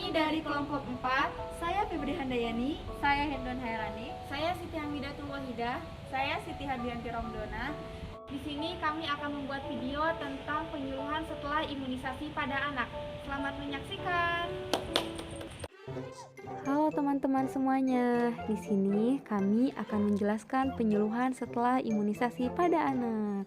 Kami dari kelompok 4, saya Febri Handayani, Saya Hendon Hairani. Saya Siti Hamidatul Wahidah. Saya Siti Hardianti Romdona. Di sini kami akan membuat video tentang penyuluhan setelah imunisasi pada anak. Selamat menyaksikan. Halo teman-teman semuanya. Di sini kami akan menjelaskan penyuluhan setelah imunisasi pada anak.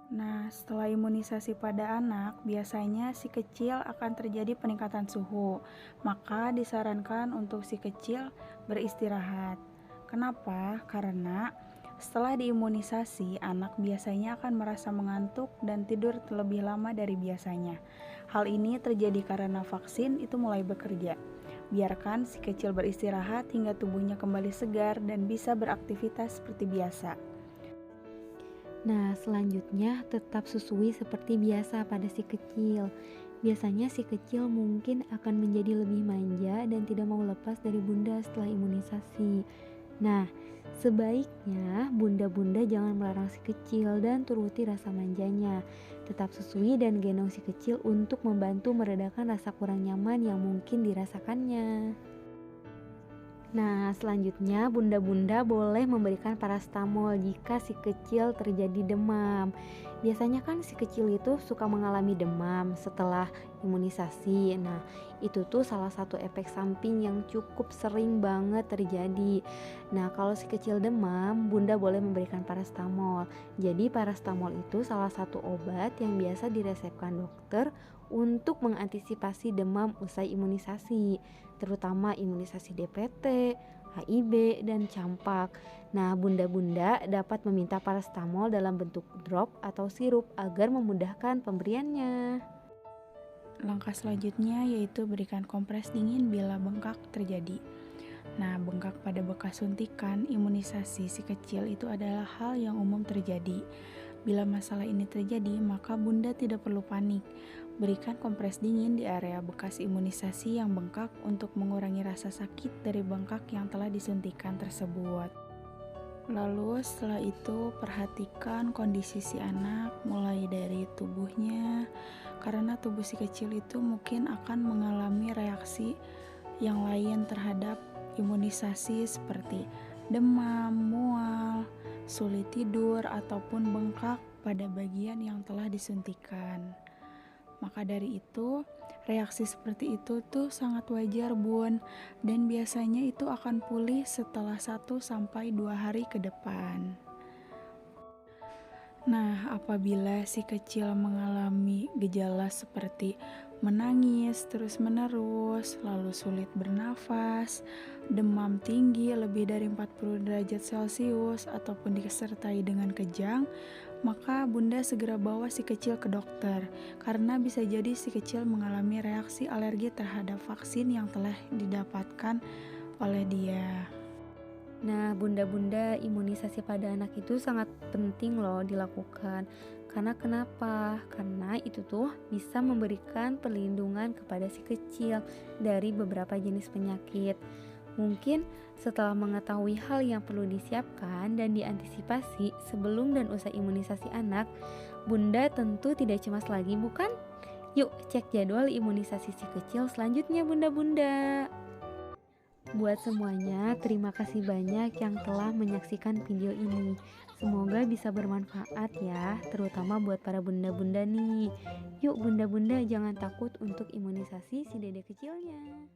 Nah, setelah imunisasi pada anak, biasanya si kecil akan terjadi peningkatan suhu. Maka disarankan untuk si kecil beristirahat. Kenapa? Karena setelah diimunisasi, anak biasanya akan merasa mengantuk dan tidur terlebih lama dari biasanya. Hal ini terjadi karena vaksin itu mulai bekerja. Biarkan si kecil beristirahat hingga tubuhnya kembali segar dan bisa beraktivitas seperti biasa. Nah, selanjutnya tetap susui seperti biasa pada si kecil. Biasanya si kecil mungkin akan menjadi lebih manja dan tidak mau lepas dari bunda setelah imunisasi. Nah, sebaiknya bunda-bunda jangan melarang si kecil dan turuti rasa manjanya. Tetap susui dan gendong si kecil untuk membantu meredakan rasa kurang nyaman yang mungkin dirasakannya. Nah, selanjutnya bunda-bunda boleh memberikan parastamol jika si kecil terjadi demam. Biasanya kan si kecil itu suka mengalami demam setelah imunisasi. Nah, itu tuh salah satu efek samping yang cukup sering banget terjadi. Nah, kalau si kecil demam, bunda boleh memberikan parastamol. Jadi parastamol itu salah satu obat yang biasa diresepkan dokter untuk mengantisipasi demam usai imunisasi, terutama imunisasi DPT, HIV, dan campak. Nah, bunda-bunda dapat meminta parastamol dalam bentuk drop atau sirup agar memudahkan pemberiannya. Langkah selanjutnya yaitu berikan kompres dingin bila bengkak terjadi. Nah, bengkak pada bekas suntikan imunisasi si kecil itu adalah hal yang umum terjadi. Bila masalah ini terjadi, maka bunda tidak perlu panik. Berikan kompres dingin di area bekas imunisasi yang bengkak untuk mengurangi rasa sakit dari bengkak yang telah disuntikan tersebut. Lalu setelah itu perhatikan kondisi si anak mulai dari tubuhnya, karena tubuh si kecil itu mungkin akan mengalami reaksi yang lain terhadap imunisasi seperti demam, mual, sulit tidur, ataupun bengkak pada bagian yang telah disuntikan. Maka dari itu, reaksi seperti itu tuh sangat wajar bun, dan biasanya itu akan pulih setelah 1-2 hari ke depan. Nah, apabila si kecil mengalami gejala seperti menangis terus-menerus, lalu sulit bernafas, demam tinggi lebih dari 40 derajat Celcius, ataupun disertai dengan kejang, maka bunda segera bawa si kecil ke dokter, karena bisa jadi si kecil mengalami reaksi alergi terhadap vaksin yang telah didapatkan oleh dia. Nah, bunda-bunda, imunisasi pada anak itu sangat penting loh dilakukan. Karena kenapa? Karena itu tuh bisa memberikan perlindungan kepada si kecil dari beberapa jenis penyakit. Mungkin setelah mengetahui hal yang perlu disiapkan dan diantisipasi sebelum dan usai imunisasi anak, bunda tentu tidak cemas lagi, bukan? Yuk cek jadwal imunisasi si kecil selanjutnya bunda-bunda. Buat semuanya, terima kasih banyak yang telah menyaksikan video ini. Semoga bisa bermanfaat ya, terutama buat para bunda-bunda nih. Yuk bunda-bunda jangan takut untuk imunisasi si dede kecilnya.